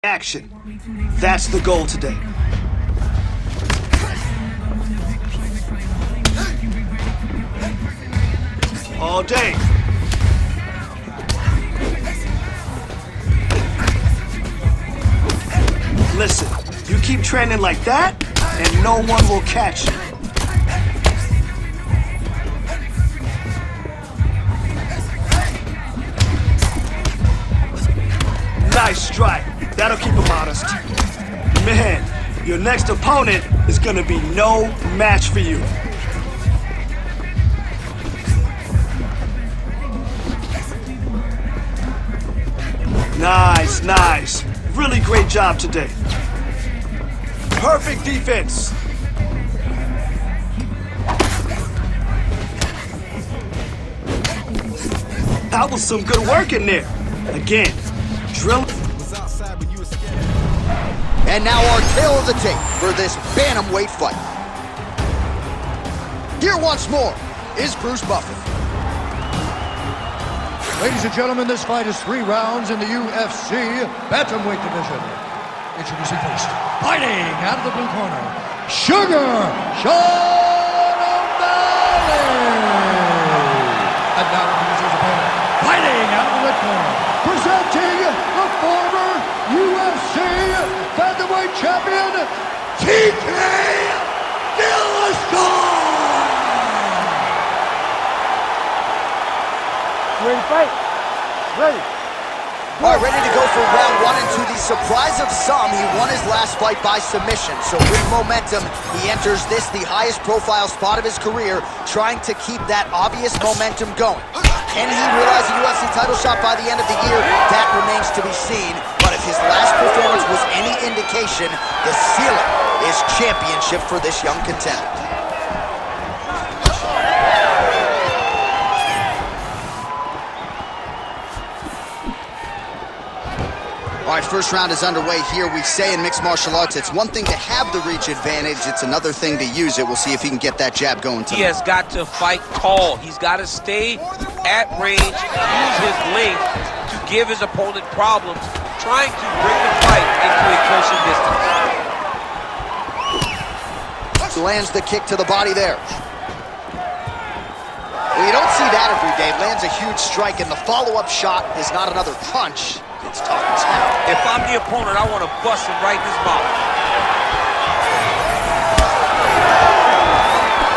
Action. That's the goal today. All day. Listen, you keep training like that, and no one will catch you. Nice strike. That'll keep him honest. Man, your next opponent is gonna be no match for you. Nice, nice. Really great job today. Perfect defense. That was some good work in there. Again, drill. And now our tale of the tape for this bantamweight fight. Here once more is Bruce Buffer. Ladies and gentlemen, this fight is 3 rounds in the UFC bantamweight division. Introducing first, fighting out of the blue corner, Sugar Sean Malley. And now introducing his opponent, fighting out of the red corner, presenting the former UFC bantamweight champion, TK Dillashaw. Ready to fight? Ready. All right, ready to go for round 1, and to the surprise of some, he won his last fight by submission. So with momentum, he enters this, the highest profile spot of his career, trying to keep that obvious momentum going. Can he realize a UFC title shot by the end of the year? That remains to be seen. But if his last performance was any indication, the ceiling is championship for this young contender. All right, first round is underway here. We say in mixed martial arts, it's one thing to have the reach advantage, it's another thing to use it. We'll see if he can get that jab going tonight. He has got to fight tall. He's got to stay at range, use his length to give his opponent problems, trying to bring the fight into a closer distance. Lands the kick to the body there. Well, you don't see that every day. Lands a huge strike, and the follow-up shot is not another punch. It's talking smack. If I'm the opponent, I want to bust him right in his mouth.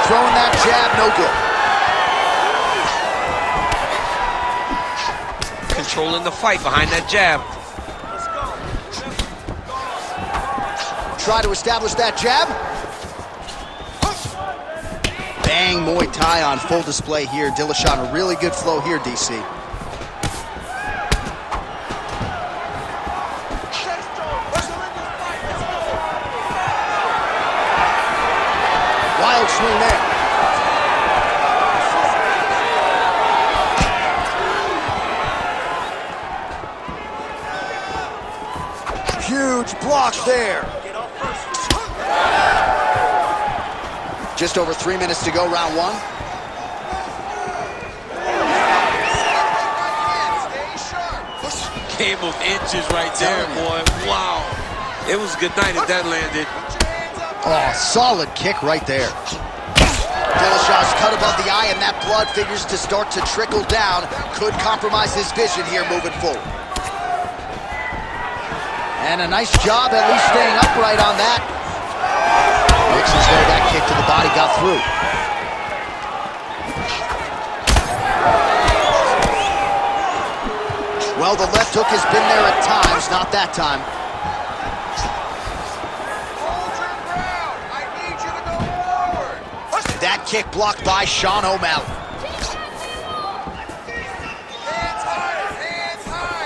Throwing that jab, no good. Controlling the fight behind that jab. Try to establish that jab. Bang, Muay Thai on full display here. Dillashaw, a really good flow here, DC. Wild swing there. Huge block there. Just over 3 minutes to go, round 1. Game of inches right there, boy. Wow. It was a good night if that landed. Oh, solid kick right there. Dillashaw's cut above the eye, and that blood figures to start to trickle down. Could compromise his vision here moving forward. And a nice job at least staying upright on that. Mixes there, that kick to the body got through. Well, the left hook has been there at times, not that time. That kick blocked by Sean O'Malley.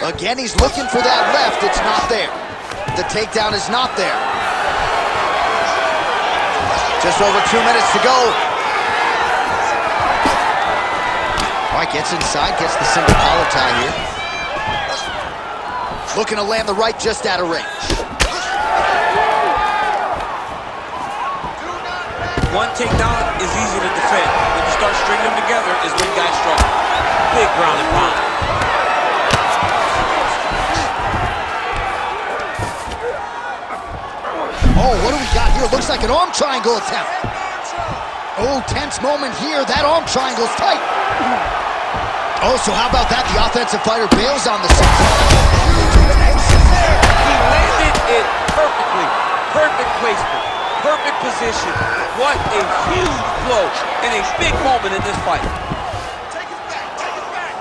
Again, he's looking for that left. It's not there. The takedown is not there. Just over 2 minutes to go. All right, gets inside, gets the single collar tie here. Looking to land the right just out of range. One takedown is easy to defend. When you start stringing them together is when guys struggle. Big ground and pound. Oh, what do we got here? Looks like an arm triangle attempt. Oh, tense moment here. That arm triangle's tight. Oh, so how about that? The offensive fighter bails on the side. He landed it perfectly. Perfect placement. Perfect position. What a huge blow and a big moment in this fight. Take his back, take his back.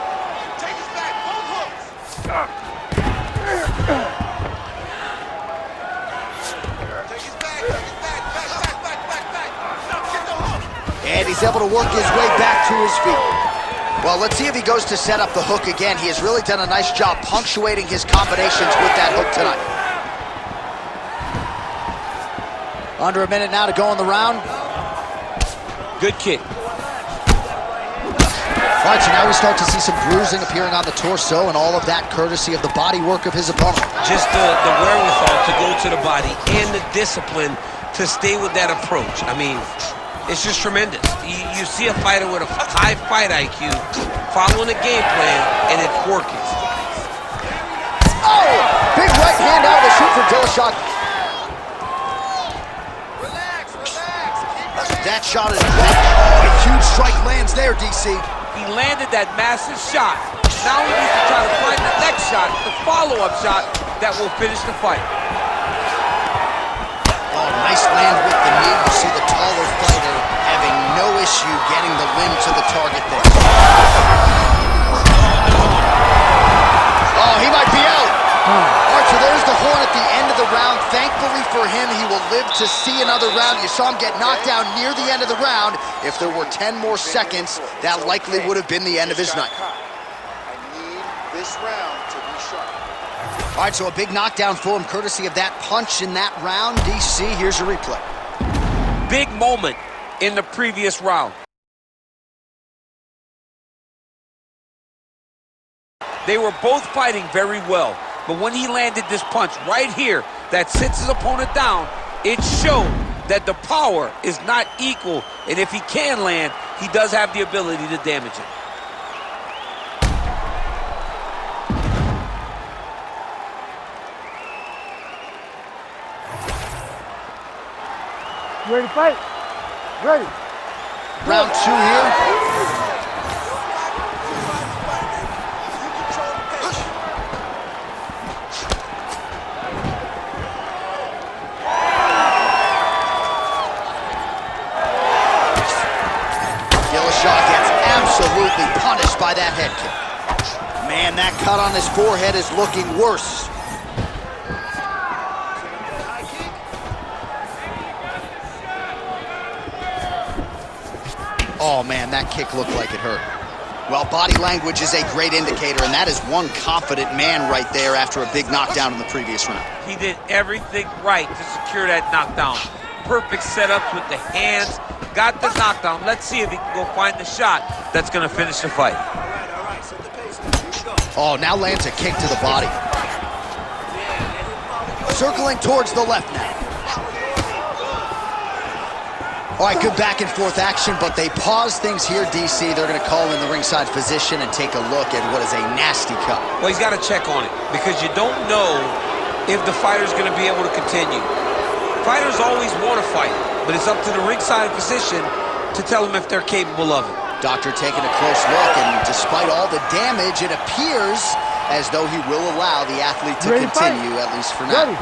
Take his back, both hooks. Take his back, back. Now get the hook. And he's able to work his way back to his feet. Well, let's see if he goes to set up the hook again. He has really done a nice job punctuating his combinations with that hook tonight. Under a minute now to go in the round. Good kick. All right, so now we start to see some bruising appearing on the torso, and all of that courtesy of the body work of his opponent. Just the wherewithal to go to the body and the discipline to stay with that approach. I mean, it's just tremendous. You see a fighter with a high fight IQ following a game plan, and it's working. Oh! Big right hand out of the shoot from Dillashaw. That shot is blocked. Oh, a huge strike lands there, DC. He landed that massive shot. Now he needs to try to find the next shot, the follow-up shot that will finish the fight. Oh, nice land with the knee. You see the taller fighter having no issue getting the limb to the target there. Oh, he might be out. Archer, there's the horn at the end of the round. Thankfully for him, he will live to see another round. You saw him get knocked down near the end of the round. If there were 10 more seconds, that likely would have been the end of his night. I need this round to be sharp. All right, so a big knockdown for him, courtesy of that punch in that round. DC, here's your replay. Big moment in the previous round. They were both fighting very well, but when he landed this punch right here that sits his opponent down, it showed that the power is not equal, and if he can land, he does have the ability to damage it. You ready to fight? Ready. Round two here. Absolutely punished by that head kick. Man, that cut on his forehead is looking worse. Oh man, that kick looked like it hurt. Well, body language is a great indicator, and that is one confident man right there after a big knockdown in the previous round. He did everything right to secure that knockdown. Perfect setups with the hands. Got the knockdown. Let's see if he can go find the shot that's going to finish the fight. All right, set the pace. Here we go. Oh, now lands a kick to the body. Circling towards the left now. All right, good back and forth action, but they pause things here, DC. They're going to call in the ringside physician and take a look at what is a nasty cut. Well, he's got to check on it because you don't know if the fighter's going to be able to continue. Fighters always want to fight, but it's up to the ringside physician to tell them if they're capable of it. Doctor taking a close look, and despite all the damage, it appears as though he will allow the athlete to continue, at least for now.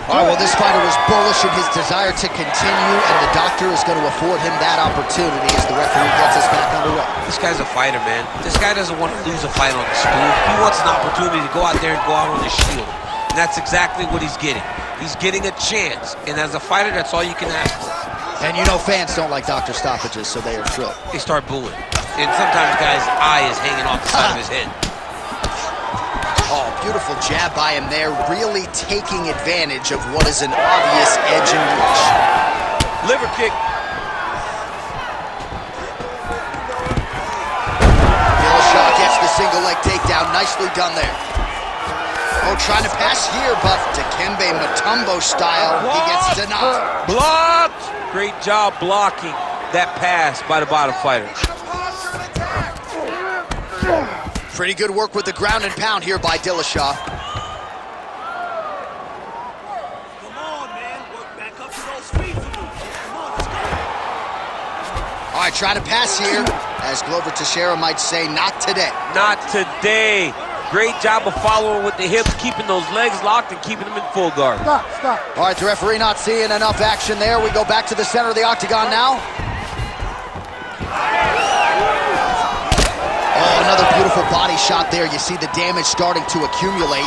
All right, well, this fighter was bullish in his desire to continue, and the doctor is going to afford him that opportunity as the referee gets us back underway. This guy's a fighter, man. This guy doesn't want to lose a fight on the stool. He wants an opportunity to go out there and go out on his shield. And that's exactly what he's getting. He's getting a chance, and as a fighter, that's all you can ask for. And you know fans don't like doctor stoppages, so they are thrilled. They start booing. And sometimes the guy's eye is hanging off the side of his head. Oh, beautiful jab by him there, really taking advantage of what is an obvious edge and reach. Liver kick. Dillashaw gets the single leg takedown. Nicely done there. Oh, trying to pass here, but Dikembe Mutombo style, he gets denied. Blocked! Great job blocking that pass by the bottom fighter. Pretty good work with the ground and pound here by Dillashaw. Come on, man. Work All right, trying to pass here, as Glover Teixeira might say, not today. Not today. Great job of following with the hips, keeping those legs locked and keeping them in full guard. Stop, stop. All right, the referee not seeing enough action there. We go back to the center of the octagon now. Oh, another beautiful body shot there. You see the damage starting to accumulate.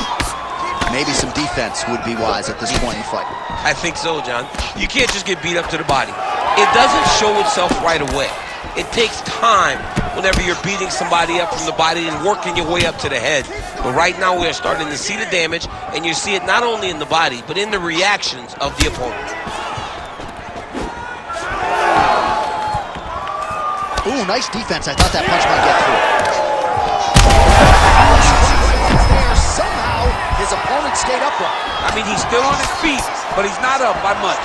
Maybe some defense would be wise at this point in the fight. I think so, John. You can't just get beat up to the body. It doesn't show itself right away. It takes time whenever you're beating somebody up from the body and working your way up to the head. But right now we are starting to see the damage, and you see it not only in the body, but in the reactions of the opponent. Ooh, nice defense. I thought that punch might get through. Somehow, his opponent stayed upright. I mean, he's still on his feet, but he's not up by much.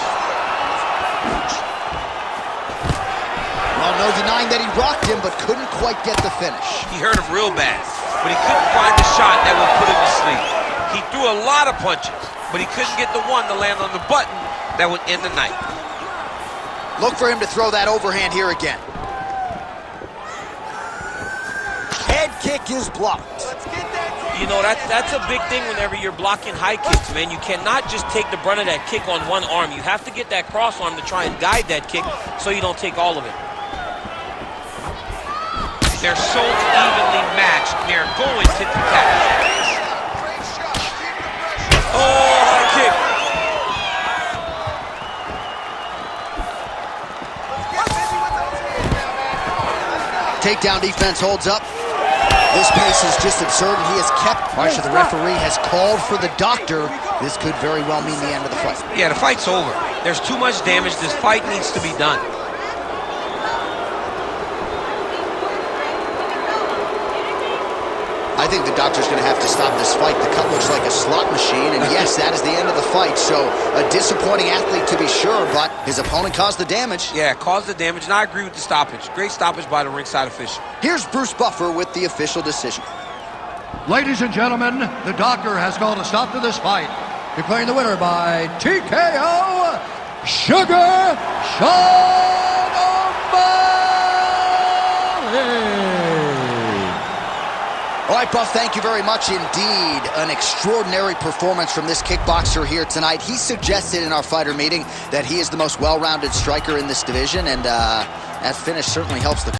Well, no denying that he rocked him, but couldn't quite get the finish. He hurt him real bad, but he couldn't find the shot that would put him to sleep. He threw a lot of punches, but he couldn't get the one to land on the button that would end the night. Look for him to throw that overhand here again. Head kick is blocked. You know, that's a big thing whenever you're blocking high kicks, man. You cannot just take the brunt of that kick on one arm. You have to get that cross arm to try and guide that kick so you don't take all of it. They're so evenly matched, they're going tit-for-tat. Oh, high kick. Takedown defense holds up. This pace is just absurd, and he has kept. Marcia, the referee has called for the doctor. This could very well mean the end of the fight. Yeah, the fight's over. There's too much damage. This fight needs to be done. I think the doctor's going to have to stop this fight. The cut looks like a slot machine, and yes, that is the end of the fight. So a disappointing athlete to be sure, but his opponent caused the damage. Yeah, caused the damage, and I agree with the stoppage. Great stoppage by the ringside official. Here's Bruce Buffer with the official decision. Ladies and gentlemen, the doctor has called a stop to this fight, declaring the winner by TKO, Sugar Sean O'Malley. All right, Buff, thank you very much indeed. An extraordinary performance from this kickboxer here tonight. He suggested in our fighter meeting that he is the most well-rounded striker in this division, and that finish certainly helps the